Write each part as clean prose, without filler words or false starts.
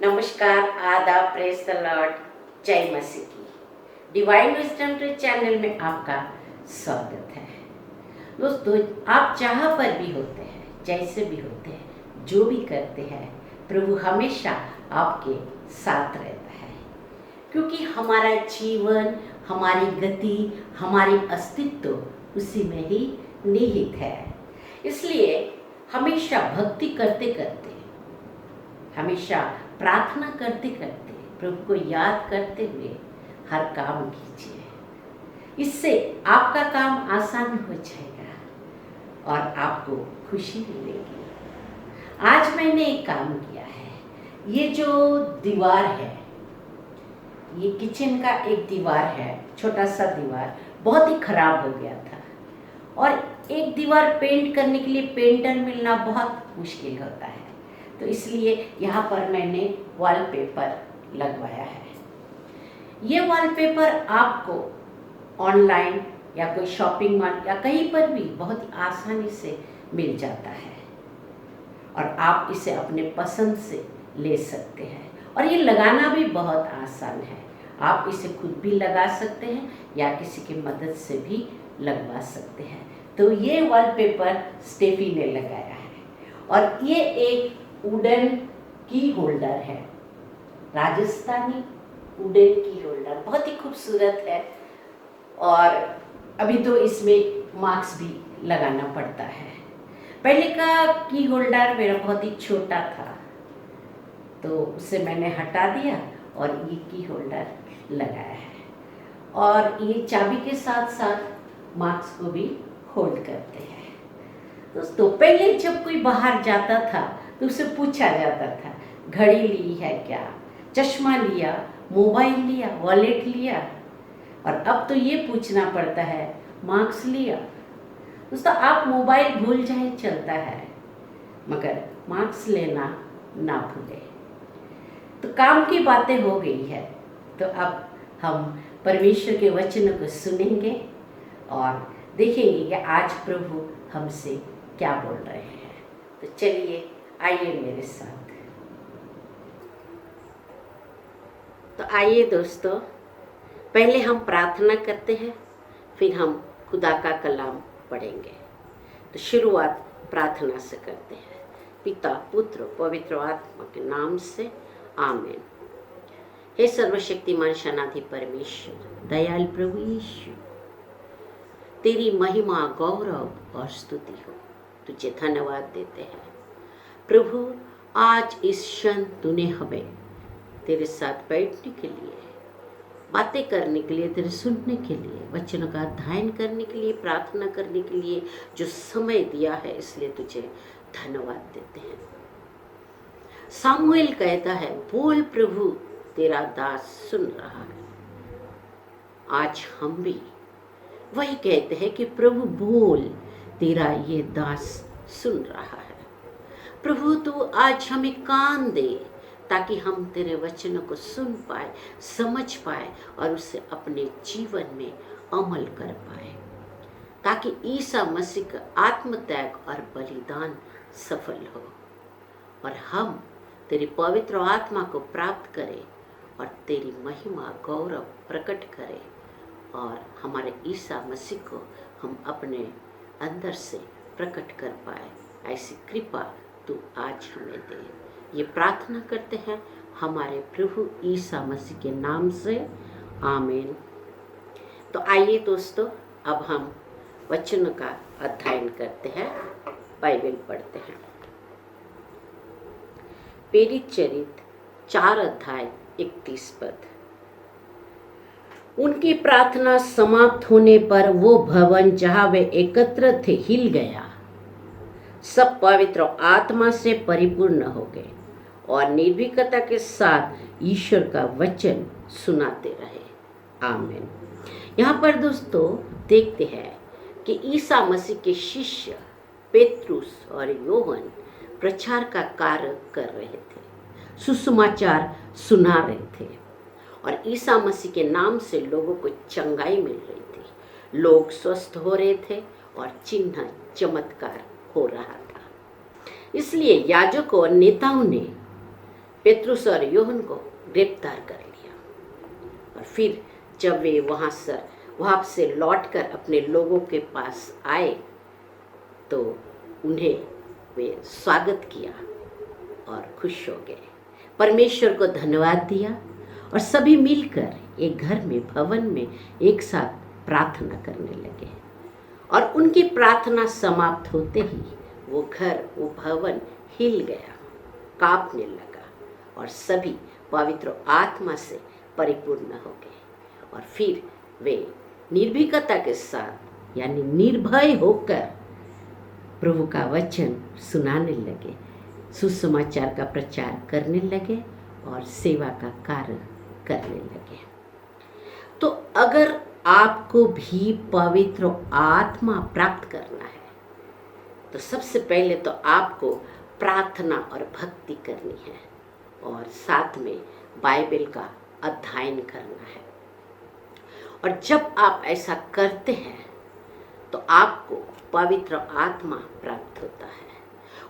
नमस्कार, आदाब, praise the Lord, जय मसीह की। डिवाइन विजडम ट्री चैनल में आपका स्वागत है। दोस्तों, आप जहाँ पर भी होते हैं, जैसे भी होते हैं, जो भी करते हैं, प्रभु हमेशा आपके साथ रहता है, क्योंकि हमारा जीवन, हमारी गति, हमारी अस्तित्व उसी में ही निहित है। इसलिए हमेशा भक्ति करते करते, हमेशा प्रार्थना करते करते, प्रभु को याद करते हुए हर काम कीजिए। इससे आपका काम आसान हो जाएगा और आपको खुशी मिलेगी। आज मैंने एक काम किया है। ये जो दीवार है, ये किचन का एक दीवार है, छोटा सा दीवार, बहुत ही खराब हो गया था और एक दीवार पेंट करने के लिए पेंटर मिलना बहुत मुश्किल होता है। तो इसलिए यहाँ पर मैंने वॉलपेपर लगवाया है। ये वॉलपेपर आपको ऑनलाइन या कोई शॉपिंग मॉल या कहीं पर भी बहुत आसानी से मिल जाता है और आप इसे अपने पसंद से ले सकते हैं। और ये लगाना भी बहुत आसान है। आप इसे खुद भी लगा सकते हैं या किसी की मदद से भी लगवा सकते हैं। तो ये वॉलपेपर स्टेफी ने लगाया है और ये एक वुडन की होल्डर है, राजस्थानी वुडन की होल्डर, बहुत ही खूबसूरत है। और अभी तो इसमें मार्क्स भी लगाना पड़ता है। पहले का की होल्डर मेरा बहुत ही छोटा था, तो उसे मैंने हटा दिया और ये की होल्डर लगाया है। और ये चाबी के साथ साथ मार्क्स को भी होल्ड करते हैं। दोस्तों, पहले जब कोई बाहर जाता था तो उससे पूछा जाता था, घड़ी ली है क्या, चश्मा लिया, मोबाइल लिया, वॉलेट लिया, और अब तो ये पूछना पड़ता है, मार्क्स लिया। दोस्तों, आप मोबाइल भूल जाए चलता है, मगर मार्क्स लेना ना भूले। तो काम की बातें हो गई है, तो अब हम परमेश्वर के वचनों को सुनेंगे और देखेंगे कि आज प्रभु हमसे क्या बोल रहे हैं। तो चलिए, आइए मेरे साथ। तो आइए दोस्तों, पहले हम प्रार्थना करते हैं, फिर हम खुदा का कलाम पढ़ेंगे। तो शुरुआत प्रार्थना से करते हैं। पिता, पुत्र, पवित्र आत्मा के नाम से, आमीन। हे सर्वशक्तिमान शनाधि परमेश्वर, दयाल प्रभु यीशु, तेरी महिमा, गौरव और स्तुति हो। तुझे धन्यवाद देते हैं प्रभु। आज इस क्षण तूने हमें तेरे साथ बैठने के लिए, बातें करने के लिए, तेरे सुनने के लिए, वचनों का अध्ययन करने के लिए, प्रार्थना करने के लिए जो समय दिया है, इसलिए तुझे धन्यवाद देते हैं। सामुएल कहता है, बोल प्रभु, तेरा दास सुन रहा है। आज हम भी वही कहते हैं कि प्रभु बोल, तेरा ये दास सुन रहा है। प्रभु, तू आज हमें कान दे ताकि हम तेरे वचनों को सुन पाए, समझ पाए और उसे अपने जीवन में अमल कर पाए, ताकि ईसा मसीह का आत्मत्याग और बलिदान सफल हो और हम तेरी पवित्र आत्मा को प्राप्त करें और तेरी महिमा, गौरव प्रकट करें और हमारे ईसा मसीह को हम अपने अंदर से प्रकट कर पाए। ऐसी कृपा तू आज हमें दे। ये प्रार्थना करते हैं हमारे प्रभु ईसा मसीह के नाम से, आमीन। तो आइए दोस्तों, अब हम वचनों का अध्ययन करते हैं, बाइबल पढ़ते हैं। प्रेरित चरित्र 4 अध्याय 31 पद। उनकी प्रार्थना समाप्त होने पर वो भवन जहाँ वे एकत्र थे हिल गया। सब पवित्र आत्मा से परिपूर्ण हो गए और निर्भीकता के साथ ईश्वर का वचन सुनाते रहे, आमीन। यहाँ पर दोस्तों देखते हैं कि ईसा मसीह के शिष्य पेत्रुस और योहन प्रचार का कार्य कर रहे थे, सुसमाचार सुना रहे थे और ईसा मसीह के नाम से लोगों को चंगाई मिल रही थी, लोग स्वस्थ हो रहे थे और चिन्ह चमत्कार हो रहा था। इसलिए याजकों और नेताओं ने पेतरुस और यूहन्ना को गिरफ्तार कर लिया। और फिर जब वे वहाँ से लौटकर अपने लोगों के पास आए तो उन्हें वे स्वागत किया और खुश हो गए, परमेश्वर को धन्यवाद दिया और सभी मिलकर एक घर में, भवन में एक साथ प्रार्थना करने लगे। और उनकी प्रार्थना समाप्त होते ही वो घर, वो भवन हिल गया, कांपने लगा और सभी पवित्र आत्मा से परिपूर्ण हो गए। और फिर वे निर्भीकता के साथ यानी निर्भय होकर प्रभु का वचन सुनाने लगे, सुसमाचार का प्रचार करने लगे और सेवा का कार्य करने लगे। तो अगर आपको भी पवित्र आत्मा प्राप्त करना है तो सबसे पहले तो आपको प्रार्थना और भक्ति करनी है और साथ में बाइबल का अध्ययन करना है। और जब आप ऐसा करते हैं तो आपको पवित्र आत्मा प्राप्त होता है।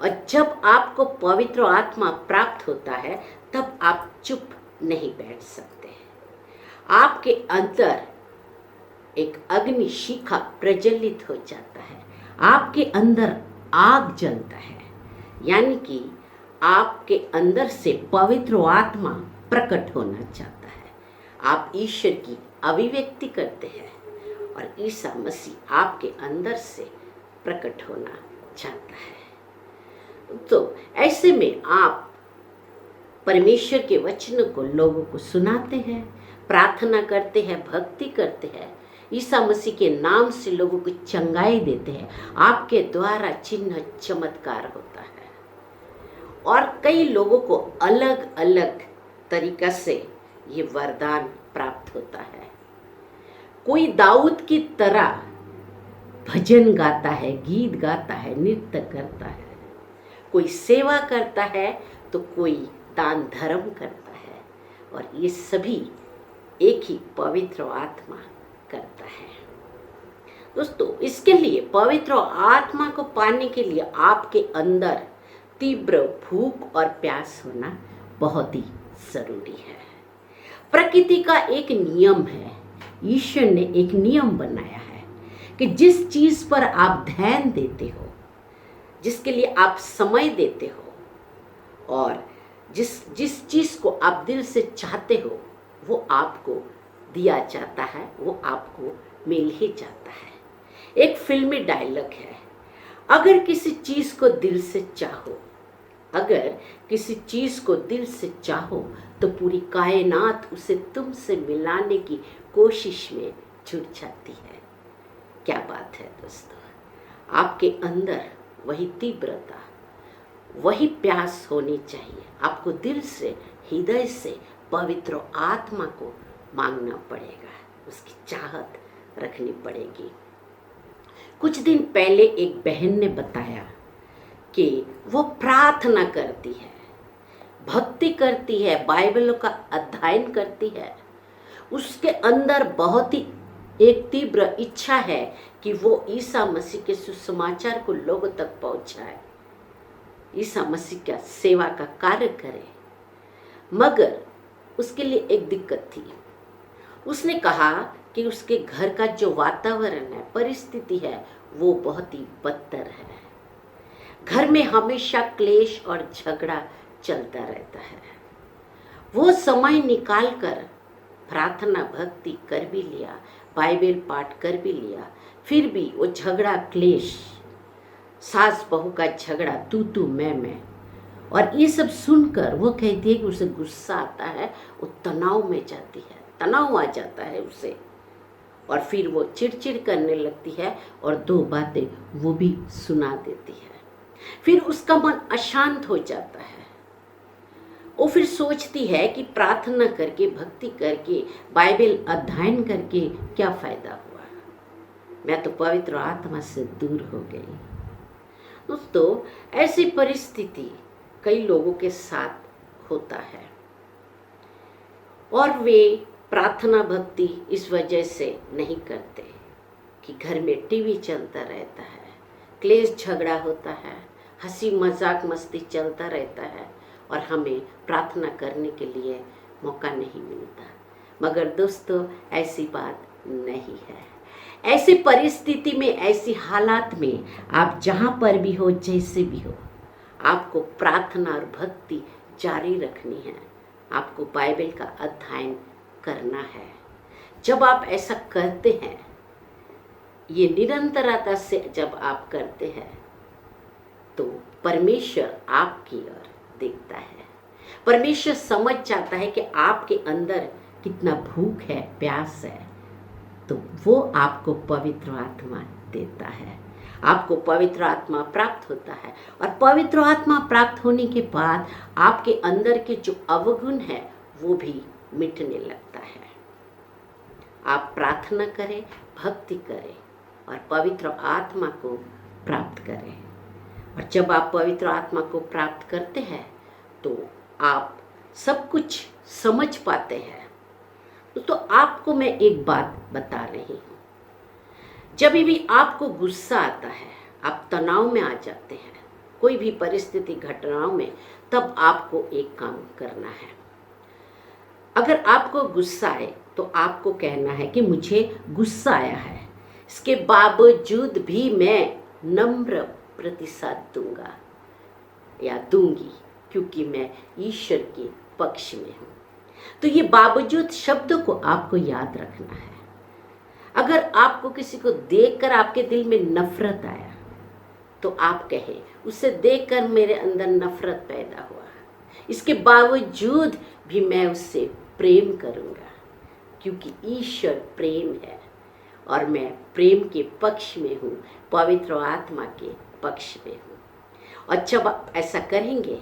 और जब आपको पवित्र आत्मा प्राप्त होता है तब आप चुप नहीं बैठ सकते। आपके अंदर एक अग्नि शिखा प्रज्वलित हो जाता है, आपके अंदर आग जलता है, यानी कि आपके अंदर से पवित्र आत्मा प्रकट होना चाहता है। आप ईश्वर की अभिव्यक्ति करते हैं और ईसा मसीह आपके अंदर से प्रकट होना चाहता है। तो ऐसे में आप परमेश्वर के वचन को लोगों को सुनाते हैं, प्रार्थना करते हैं, भक्ति करते हैं, ईसा मसीह के नाम से लोगों को चंगाई देते हैं, आपके द्वारा चिन्ह चमत्कार होता है। और कई लोगों को अलग अलग तरीका से ये वरदान प्राप्त होता है। कोई दाऊद की तरह भजन गाता है, गीत गाता है, नृत्य करता है, कोई सेवा करता है तो कोई दान धर्म करता है, और ये सभी एक ही पवित्र आत्मा करता है। दोस्तों, इसके लिए पवित्र आत्मा को पाने के लिए आपके अंदर तीव्र भूख और प्यास होना बहुत ही जरूरी है। प्रकृति का एक नियम है, ईश्वर ने एक नियम बनाया है कि जिस चीज पर आप ध्यान देते हो, जिसके लिए आप समय देते हो और जिस चीज को आप दिल से चाहते हो वो आपको दिया जाता है, वो आपको मिल ही जाता है। एक फिल्मी डायलॉग है, अगर किसी चीज को दिल से चाहो, अगर किसी चीज को दिल से चाहो तो पूरी कायनात उसे तुमसे मिलाने की कोशिश में जुट जाती है। क्या बात है दोस्तों, आपके अंदर वही तीव्रता, वही प्यास होनी चाहिए। आपको दिल से, हृदय से पवित्र आत्मा को मांगना पड़ेगा, उसकी चाहत रखनी पड़ेगी। कुछ दिन पहले एक बहन ने बताया कि वो प्रार्थना करती है, भक्ति करती है, बाइबल का अध्ययन करती है, उसके अंदर बहुत ही एक तीव्र इच्छा है कि वो ईसा मसीह के सुसमाचार को लोगों तक पहुंचाए, ईसा मसीह का सेवा का कार्य करे। मगर उसके लिए एक दिक्कत थी। उसने कहा कि उसके घर का जो वातावरण है, परिस्थिति है, वो बहुत ही बदतर है। घर में हमेशा क्लेश और झगड़ा चलता रहता है। वो समय निकाल कर प्रार्थना भक्ति कर भी लिया, बाइबल पाठ कर भी लिया, फिर भी वो झगड़ा, क्लेश, सास बहू का झगड़ा, तू मैं, और ये सब सुनकर वो कहती है कि उसे गुस्सा आता है, वो तनाव में जाती है, तनाव आ जाता है उसे, और फिर वो चिड़चिड़ करने लगती है और दो बातें वो भी सुना देती है। फिर उसका मन अशांत हो जाता है। वो फिर सोचती है कि प्रार्थना करके, भक्ति करके, बाइबल अध्ययन करके क्या फायदा हुआ, मैं तो पवित्र आत्मा से दूर हो गई। दोस्तों, ऐसी परिस्थिति कई लोगों के साथ होता है और वे प्रार्थना भक्ति इस वजह से नहीं करते कि घर में टीवी चलता रहता है, क्लेश झगड़ा होता है, हंसी मजाक मस्ती चलता रहता है, और हमें प्रार्थना करने के लिए मौका नहीं मिलता। मगर दोस्तों, ऐसी बात नहीं है। ऐसी परिस्थिति में, ऐसी हालात में आप जहाँ पर भी हो, जैसे भी हो, आपको प्रार्थना और भक्ति जारी रखनी है। आपको बाइबल का अध्ययन करना है। जब आप ऐसा करते हैं, ये निरंतरता से जब आप करते हैं, तो परमेश्वर आपकी ओर देखता है। परमेश्वर समझ जाता है कि आपके अंदर कितना भूख है, प्यास है, तो वो आपको पवित्र आत्मा देता है। आपको पवित्र आत्मा प्राप्त होता है, और पवित्र आत्मा प्राप्त होने के बाद आपके अंदर के जो अवगुण है वो भी मिटने लगता है। आप प्रार्थना करें, भक्ति करें और पवित्र आत्मा को प्राप्त करें। और जब आप पवित्र आत्मा को प्राप्त करते हैं तो आप सब कुछ समझ पाते हैं। तो आपको मैं एक बात बता रही हूँ, जब भी आपको गुस्सा आता है, आप तनाव में आ जाते हैं, कोई भी परिस्थिति घटनाओं में, तब आपको एक काम करना है। अगर आपको गुस्सा आए तो आपको कहना है कि मुझे गुस्सा आया है, इसके बावजूद भी मैं नम्र प्रतिसाद दूंगा या दूंगी, क्योंकि मैं ईश्वर के पक्ष में हूँ। तो ये बावजूद शब्द को आपको याद रखना है। अगर आपको किसी को देखकर आपके दिल में नफरत आया, तो आप कहें, उसे देखकर मेरे अंदर नफरत पैदा हुआ, इसके बावजूद भी मैं उससे प्रेम करूँगा, क्योंकि ईश्वर प्रेम है और मैं प्रेम के पक्ष में हूँ, पवित्र आत्मा के पक्ष में हूँ। और जब आप ऐसा करेंगे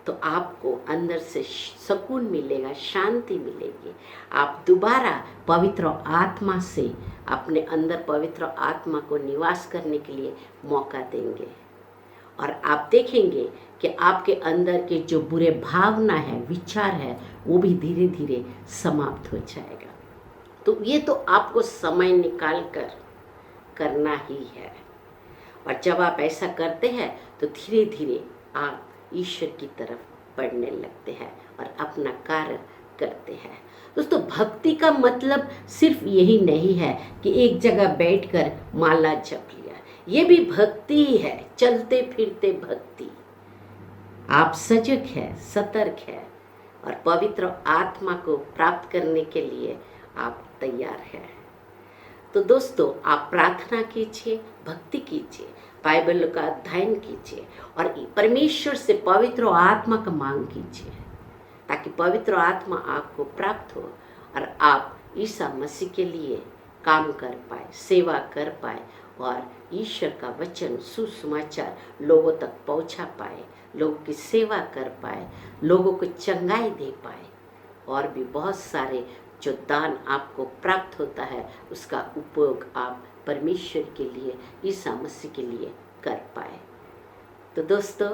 तो आपको अंदर से सुकून मिलेगा, शांति मिलेगी। आप दोबारा पवित्र आत्मा से अपने अंदर पवित्र आत्मा को निवास करने के लिए मौका देंगे, और आप देखेंगे कि आपके अंदर के जो बुरे भावना है, विचार है, वो भी धीरे धीरे समाप्त हो जाएगा। तो ये तो आपको समय निकाल कर करना ही है। और जब आप ऐसा करते हैं तो धीरे धीरे आप ईश्वर की तरफ बढ़ने लगते हैं और अपना कार्य करते हैं। दोस्तों, भक्ति का मतलब सिर्फ यही नहीं है कि एक जगह बैठकर माला जप लिया, ये भी भक्ति ही है, चलते फिरते भक्ति। आप सजग है, सतर्क है और पवित्र आत्मा को प्राप्त करने के लिए आप तैयार हैं। तो दोस्तों, आप प्रार्थना कीजिए, भक्ति कीजिए, बाइबल का अध्ययन कीजिए और परमेश्वर से पवित्र आत्मा का मांग कीजिए, ताकि पवित्र आत्मा आपको प्राप्त हो और आप ईसा मसीह के लिए काम कर पाए, सेवा कर पाए और ईश्वर का वचन, सुसमाचार लोगों तक पहुंचा पाए, लोगों की सेवा कर पाए, लोगों को चंगाई दे पाए, और भी बहुत सारे जो दान आपको प्राप्त होता है उसका उपयोग आप परमेश्वर के लिए, ईसा मसीह के लिए कर पाए। तो दोस्तों,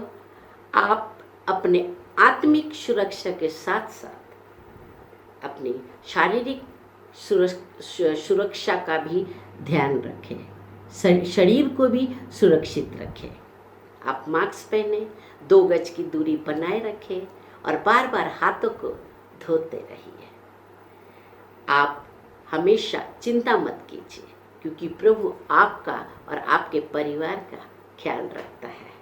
आप अपने आत्मिक सुरक्षा के साथ साथ अपनी शारीरिक सुरक्षा का भी ध्यान रखें, शरीर को भी सुरक्षित रखें। आप मास्क पहने, 2 गज की दूरी बनाए रखें और बार बार हाथों को धोते रहिए। आप हमेशा चिंता मत कीजिए, क्योंकि प्रभु आपका और आपके परिवार का ख्याल रखता है।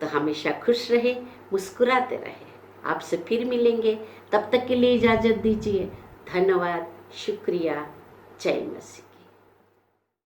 तो हमेशा खुश रहे, मुस्कुराते रहे। आपसे फिर मिलेंगे, तब तक के लिए इजाज़त दीजिए। धन्यवाद, शुक्रिया, जय मसीह।